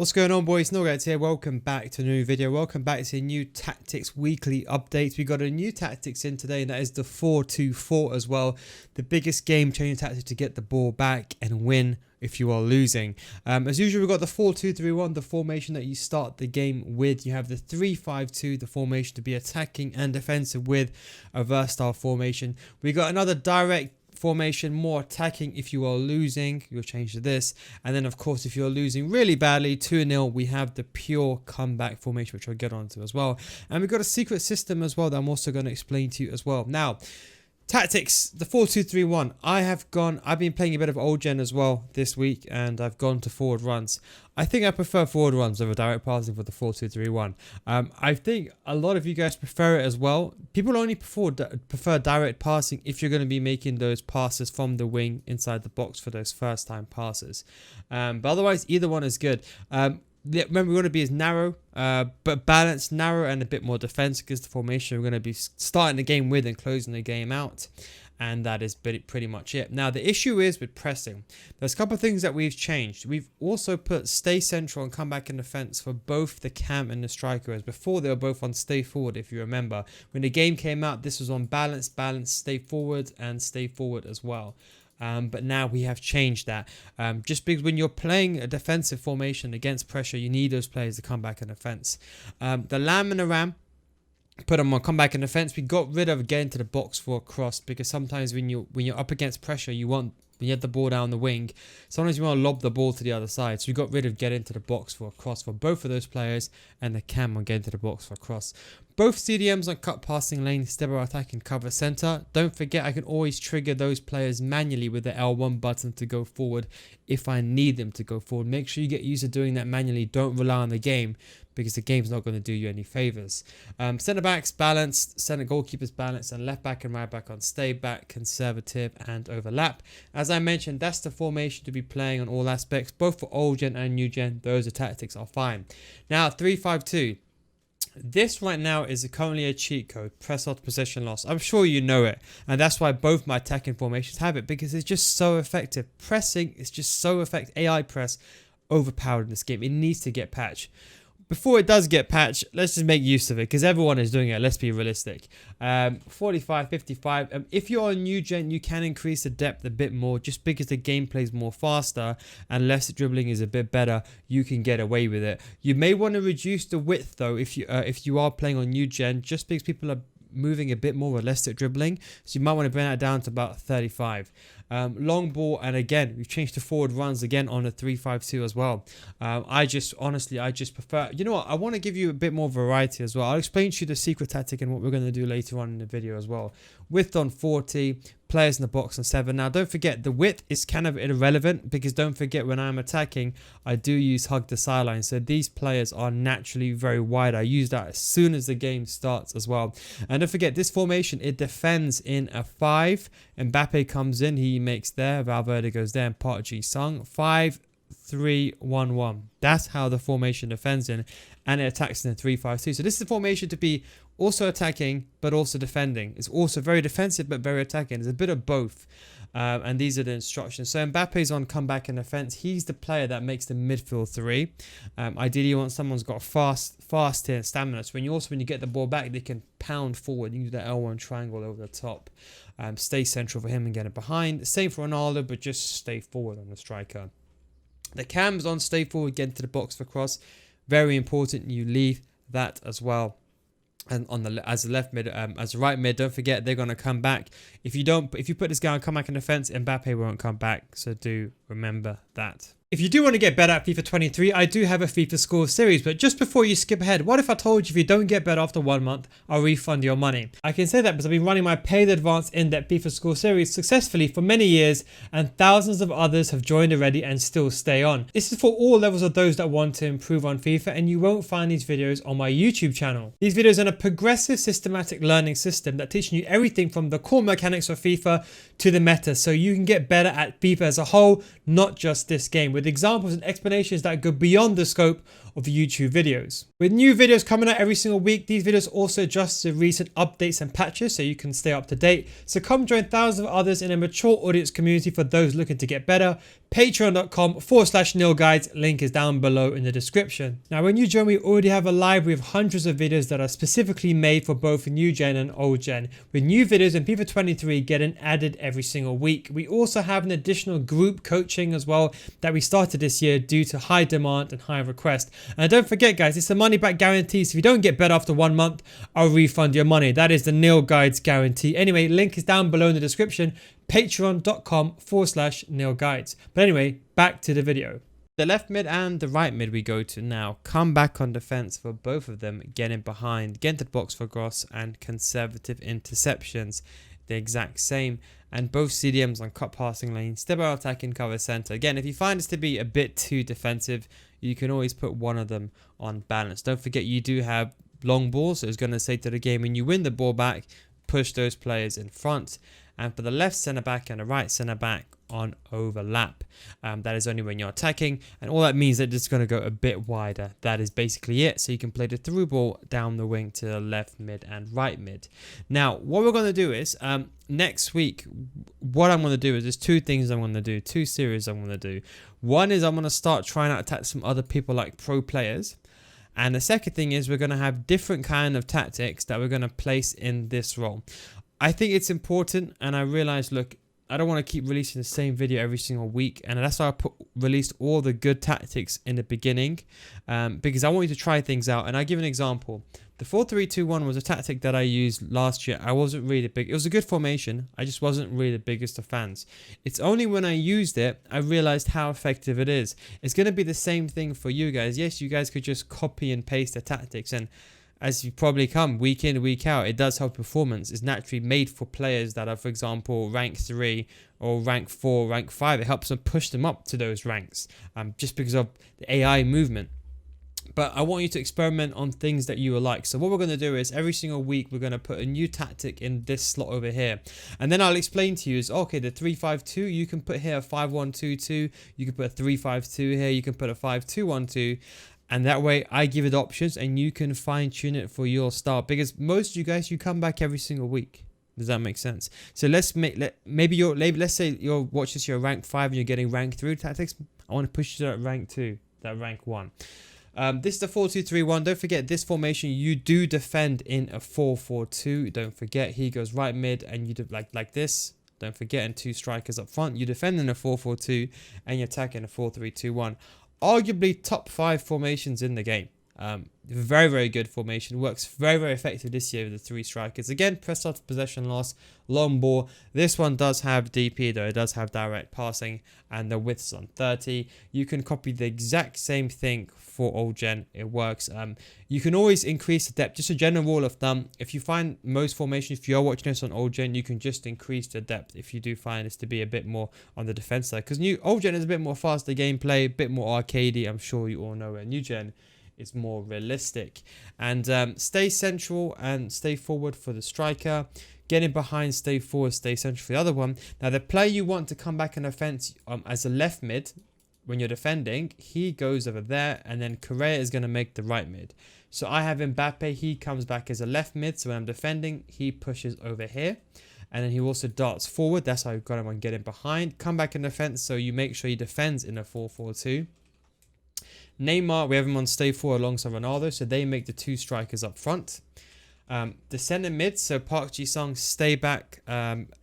What's going on, boys? Norgats here. Welcome back to a new video. Welcome back to a new tactics weekly update. We got a new tactics in today, and that is the 4-2-4 as well. The biggest game-changing tactic to get the ball back and win if you are losing. As usual, we've got the 4-2-3-1, the formation that you start the game with. You have the 3-5-2, the formation to be attacking and defensive with a versatile formation. We got another direct formation, more attacking if you are losing. You'll change to this. And then of course, if you're losing really badly 2-0, we have the pure comeback formation, which I'll get onto as well. And we've got a secret system as well that I'm also going to explain to you as well. Now, tactics, the 4-2-3-1. I've been playing a bit of old gen as well this week, and I've gone to forward runs. I think I prefer forward runs over direct passing for the 4-2-3-1. I think a lot of you guys prefer it as well. People only prefer direct passing if you're going to be making those passes from the wing inside the box for those first time passes. But otherwise, either one is good. Remember, we're going to be as narrow, but balanced, narrow, and a bit more defensive because the formation we're going to be starting the game with and closing the game out. And that is pretty much it. Now, the issue is with pressing. There's a couple of things that we've changed. We've also put stay central and come back in defense for both the cam and the striker. As before, they were both on stay forward, if you remember. When the game came out, this was on balance, stay forward, and stay forward as well. But now we have changed that. Just because when you're playing a defensive formation against pressure, you need those players to come back in defense. The lamb and the ram, put them on comeback in defense. We got rid of getting to the box for a cross, because sometimes when you're up against pressure, when you have the ball down the wing, sometimes you want to lob the ball to the other side. So we got rid of getting to the box for a cross for both of those players, and the cam on getting to the box for a cross. Both CDMs on cut passing lane, step attack and cover center. Don't forget, I can always trigger those players manually with the L1 button to go forward if I need them to go forward. Make sure you get used to doing that manually. Don't rely on the game, because the game's not going to do you any favors. Centre backs balanced, centre goalkeepers balanced, and left back and right back on stay back, conservative, and overlap. As I mentioned, that's the formation to be playing on all aspects, both for old gen and new gen. Those are tactics are fine. Now, 3-5-2. This right now is currently a cheat code, press out possession loss. I'm sure you know it, and that's why both my attacking formations have it, because it's just so effective. Pressing is just so effective. AI press overpowered in this game. It needs to get patched. Before it does get patched, let's just make use of it, because everyone is doing it. Let's be realistic. 45, 55. If you're on new gen, you can increase the depth a bit more, just because the gameplay is more faster and less dribbling is a bit better. You can get away with it. You may want to reduce the width though if you are playing on new gen, just because people are moving a bit more realistic dribbling, so you might want to bring that down to about 35. Long ball, and again we've changed to forward runs again on a 3-5-2 as well. I just prefer, you know what, I want to give you a bit more variety as well. I'll explain to you the secret tactic and what we're going to do later on in the video as well. Width on 40, players in the box on 7. Now don't forget, the width is kind of irrelevant, because don't forget, when I'm attacking I do use hug the sideline, so these players are naturally very wide. I use that as soon as the game starts as well. And don't forget, this formation, it defends in a 5. Mbappe comes in, he makes there, Valverde goes there, and Part G Sung. 5-3-1-1. That's how the formation defends in, and it attacks in a 3-5-2. So this is the formation to be also attacking but also defending. It's also very defensive but very attacking. It's a bit of both. And these are the instructions. So Mbappe's on comeback and defense. He's the player that makes the midfield 3. Ideally, you want someone's got fast here stamina. So when you get the ball back, they can pound forward. You do that L1 triangle over the top. Stay central for him and get it behind. Same for Ronaldo, but just stay forward on the striker. The cam's on stay forward, get into the box for cross. Very important. You leave that as well. And on as the left mid, as the right mid, don't forget they're gonna come back. If you put this guy on come back in defense, Mbappe won't come back. So do remember that. If you do want to get better at FIFA 23, I do have a FIFA School Series, but just before you skip ahead, what if I told you if you don't get better after 1 month, I'll refund your money? I can say that because I've been running my paid advanced in-depth FIFA School Series successfully for many years, and thousands of others have joined already and still stay on. This is for all levels of those that want to improve on FIFA, and you won't find these videos on my YouTube channel. These videos are a progressive systematic learning system that teaches you everything from the core mechanics of FIFA to the meta, so you can get better at FIFA as a whole, not just this game, with examples and explanations that go beyond the scope of YouTube videos. With new videos coming out every single week, these videos also adjust to recent updates and patches so you can stay up to date. So come join thousands of others in a mature audience community for those looking to get better, patreon.com/nilguides. Link is down below in the description. Now, when you join, we already have a library of hundreds of videos that are specifically made for both new gen and old gen, with new videos in FIFA 23 getting added every single week. We also have an additional group coaching as well that we started this year due to high demand and high request. And don't forget, guys, it's a money back guarantee. So if you don't get better after 1 month, I'll refund your money. That is the Nil Guides guarantee. Anyway, link is down below in the description. Patreon.com/nilguides. But anyway, back to the video. The left mid and the right mid we go to now. Come back on defense for both of them. Getting behind, get into the box for cross, and conservative interceptions. The exact same. And both CDMs on cut passing lane. Step out attacking cover center. Again, if you find this to be a bit too defensive, you can always put one of them on balance. Don't forget you do have long balls. So it's going to say to the game, when you win the ball back, push those players in front. And for the left centre back and the right centre back on overlap, that is only when you're attacking, and all that means that it's going to go a bit wider. That is basically it. So you can play the through ball down the wing to the left mid and right mid. Now what we're going to do is next week, what I'm going to do is there's two things I'm going to do, two series I'm going to do. One is I'm going to start trying to attack some other people like pro players. And the second thing is we're going to have different kind of tactics that we're going to place in this role. I think it's important, and I realized, look, I don't want to keep releasing the same video every single week, and that's why I released all the good tactics in the beginning, because I want you to try things out. And I'll give an example. The 4-3-2-1 was a tactic that I used last year. I wasn't really big. It was a good formation. I just wasn't really the biggest of fans. It's only when I used it, I realized how effective it is. It's going to be the same thing for you guys. Yes, you guys could just copy and paste the tactics, and as you probably come week in, week out, it does help performance. It's naturally made for players that are, for example, rank 3 or rank 4, rank 5. It helps them push them up to those ranks just because of the AI movement. But I want you to experiment on things that you will like. So what we're going to do is every single week, we're going to put a new tactic in this slot over here. And then I'll explain to you is, okay, the 3-5-2, you can put here a 5-1-2-2. You can put a 3-5-2 here. You can put a 5-2-1-2. And that way I give it options and you can fine tune it for your style, because most of you guys, you come back every single week. Does that make sense? So let's say you're watching this, you're rank 5 and you're getting rank 3 tactics. I want to push you to that rank 2, that rank 1. This is the 4-2-3-1. Don't forget this formation, you do defend in a 4-4-2. Don't forget he goes right mid and you do like this. Don't forget, and 2 strikers up front. You defend in a 4-4-2 and you attack in a 4-3-2-1. Arguably top 5 formations in the game. Very, very good formation. Works very, very effective this year with the 3 strikers. Again, press off possession loss, long ball. This one does have DP though. It does have direct passing and the width's on 30. You can copy the exact same thing for old gen. It works. You can always increase the depth. Just a general rule of thumb. If you find most formation, if you're watching this on old gen, you can just increase the depth if you do find this to be a bit more on the defense side. Because old gen is a bit more faster gameplay, a bit more arcadey. I'm sure you all know it. New gen, it's more realistic. And stay central and stay forward for the striker. Getting behind, stay forward, stay central for the other one. Now the player you want to come back in offense as a left mid, when you're defending, he goes over there, and then Correa is going to make the right mid. So I have Mbappe, he comes back as a left mid, so when I'm defending, he pushes over here. And then he also darts forward. That's how I've got him on getting behind. Come back in defense, so you make sure he defends in a 4-4-2. Neymar, we have him on stay forward alongside Ronaldo, so they make the 2 strikers up front. The centre mid, so Park Ji-sung, stay back,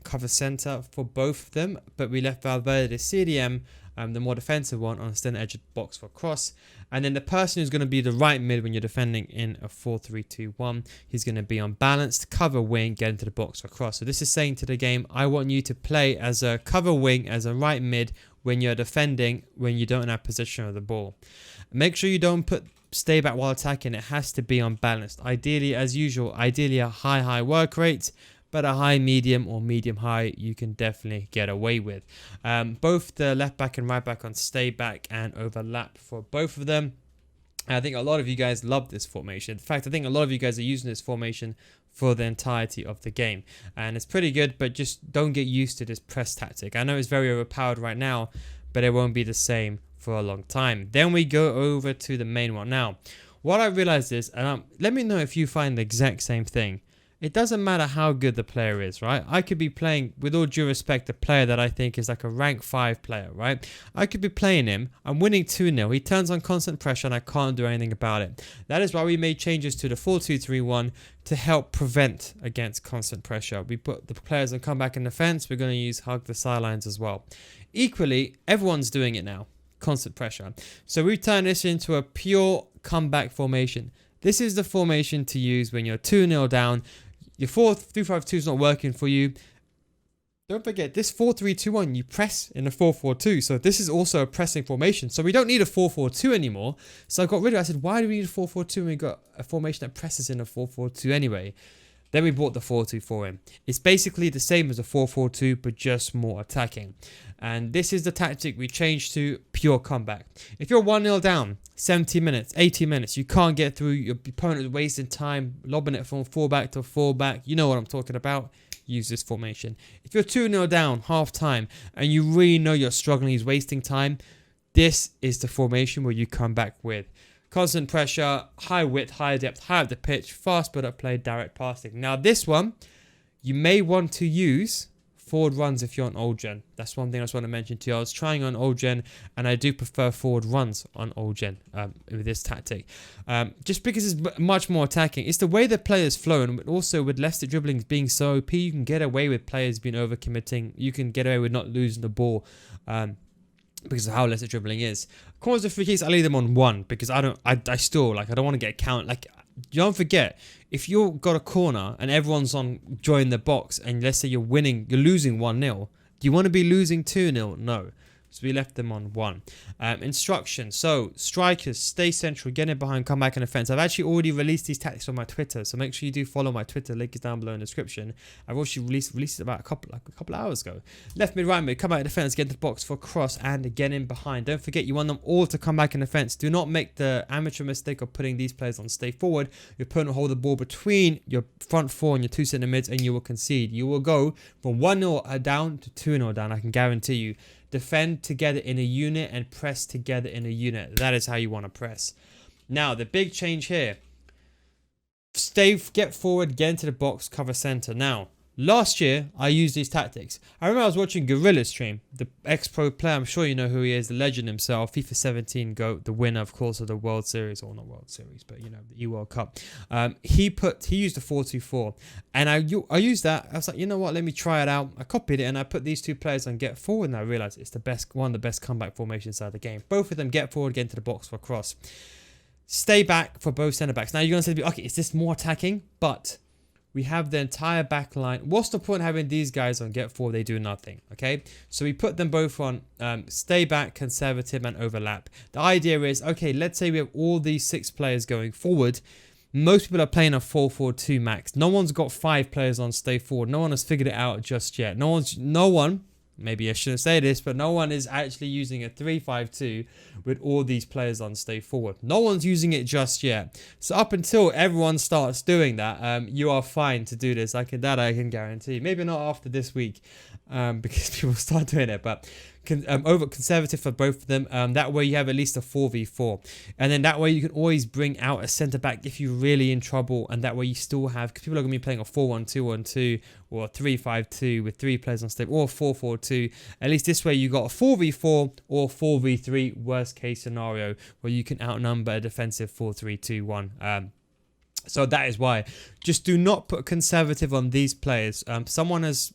cover centre for both of them, but we left Valverde, the CDM, the more defensive one, on the centre edge of the box for cross. And then the person who's going to be the right mid when you're defending in a 4-3-2-1, he's going to be on balanced, cover wing, get into the box for cross. So this is saying to the game, I want you to play as a cover wing, as a right mid, when you're defending, when you don't have possession of the ball. Make sure you don't stay back while attacking. It has to be unbalanced. Ideally, as usual, a high work rate, but a high medium or medium high you can definitely get away with. Both the left back and right back on stay back and overlap for both of them. I think a lot of you guys love this formation. In fact, I think a lot of you guys are using this formation for the entirety of the game. And it's pretty good, but just don't get used to this press tactic. I know it's very overpowered right now, but it won't be the same for a long time. Then we go over to the main one. Now, what I realized is, let me know if you find the exact same thing. it doesn't matter how good the player is, right? I could be playing, with all due respect, a player that I think is like a rank 5 player, right? I could be playing him, I'm winning 2-0, he turns on constant pressure and I can't do anything about it. That is why we made changes to the 4-2-3-1 to help prevent against constant pressure. We put the players on comeback and defense, we're going to use hug the sidelines as well. Equally, everyone's doing it now, constant pressure. So we've turned this into a pure comeback formation. This is the formation to use when you're 2-0 down. Your 4-3-5-2 is not working for you. Don't forget, this 4-3-2-1, you press in a 4-4-2. So this is also a pressing formation. So we don't need a 4-4-2 anymore. So I got rid of it. I said, why do we need a 4-4-2 when we got a formation that presses in a 4-4-2 anyway? Then we brought the 4-2-4 in. It's basically the same as a 4-4-2, but just more attacking. And this is the tactic we changed to pure comeback. If you're 1-0 down, 70 minutes, 80 minutes, you can't get through, your opponent is wasting time, lobbing it from fullback to fullback, you know what I'm talking about, use this formation. If you're 2-0 down, half time, and you really know you're struggling, he's wasting time, this is the formation where you come back with. Constant pressure, high width, high depth, high up the pitch, fast build-up play, direct passing. Now this one, you may want to use forward runs if you're on old gen. That's one thing I just want to mention to you. I was trying on old gen, and I do prefer forward runs on old gen with this tactic. Just because it's much more attacking. It's the way the players flow, and also with Leicester dribbling being so OP, you can get away with players being overcommitting. You can get away with not losing the ball. Because of how Leicester dribbling is. Corners and free kicks, I leave them on 1 because I don't want to get a count. Like, don't forget, if you've got a corner and everyone's on join the box, and let's say you're losing 1-0, do you want to be losing 2-0? No. So we left them on 1. Instructions. So strikers, stay central, get in behind, come back and offense. I've actually already released these tactics on my Twitter, so make sure you do follow my Twitter. Link is down below in the description. I've actually released it about a couple hours ago. Left mid, right mid, come out of defense, get into the box for a cross, and get in behind. Don't forget, you want them all to come back in defense. Do not make the amateur mistake of putting these players on stay forward. Your opponent will hold the ball between your front 4 and your 2 centre mids, and you will concede. You will go from 1-0 down to 2-0 down. I can guarantee you. Defend together in a unit and press together in a unit. That is how you want to press. Now, the big change here. Get forward, get into the box, cover center. Now, last year, I used these tactics. I remember I was watching Gorilla's stream, the ex-pro player. I'm sure you know who he is, the legend himself, FIFA 17 GOAT, the winner, of course, of the World Series, or not World Series, but, you know, the E-World Cup. He used the 4-2-4, and I used that. I was like, you know what, let me try it out. I copied it, and I put these two players on get forward, and I realized it's one of the best comeback formations out of the game. Both of them get forward, get into the box for a cross. Stay back for both centre-backs. Now, you're going to say to me, okay, is this more attacking? But we have the entire back line. What's the point of having these guys on get forward? They do nothing, okay? So we put them both on stay back, conservative, and overlap. The idea is, okay, let's say we have all these 6 players going forward. Most people are playing a 4-4-2 max. No one's got 5 players on stay forward. No one has figured it out just yet. No one, maybe I shouldn't say this, but no one is actually using a 3-5-2 with all these players on stay forward. No one's using it just yet. So up until everyone starts doing that, you are fine to do this. I can guarantee. Maybe not after this week, because people start doing it, but over conservative for both of them. That way you have at least a 4v4, and then that way you can always bring out a centre back if you're really in trouble, and that way you still have, because people are going to be playing a 4-1-2-1-2 or a 3-5-2 with 3 players on stay, or 4-4-2. At least this way you got a 4v4 or 4v3 worst case scenario where you can outnumber a defensive 4-3-2-1. So that is why. Just do not put conservative on these players. Someone has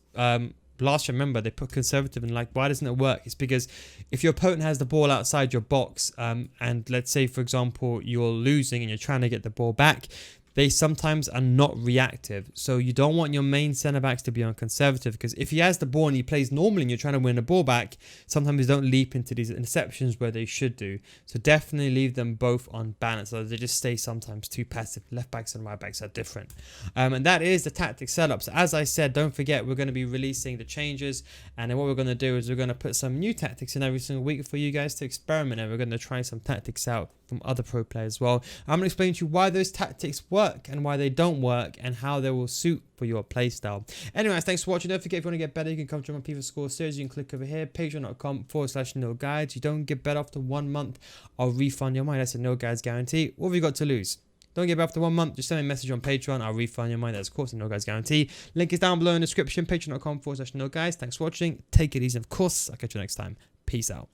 last year, remember, they put conservative and like, why doesn't it work? It's because if your opponent has the ball outside your box, and let's say, for example, you're losing and you're trying to get the ball back, they sometimes are not reactive. So you don't want your main centre-backs to be on conservative, because if he has the ball and he plays normally and you're trying to win the ball back, sometimes they don't leap into these interceptions where they should do. So definitely leave them both on balance, so they just stay sometimes too passive. Left-backs and right-backs are different. And that is the tactic setup. So as I said, don't forget, we're going to be releasing the changes, and then what we're going to do is we're going to put some new tactics in every single week for you guys to experiment, and we're going to try some tactics out from other pro players as well. I'm going to explain to you why those tactics work and why they don't work, and how they will suit for your playstyle. Anyways, thanks for watching. Don't forget, if you want to get better, you can come join my FIFA School Series. You can click over here, patreon.com/nilguides. You don't get better after 1 month, I'll refund your money. That's a no guides guarantee. What have you got to lose? Don't give up after 1 month. Just send me a message on Patreon. I'll refund your money. That's of course a No Guys guarantee. Link is down below in the description. Patreon.com/No Guys. Thanks for watching. Take it easy. Of course, I'll catch you next time. Peace out.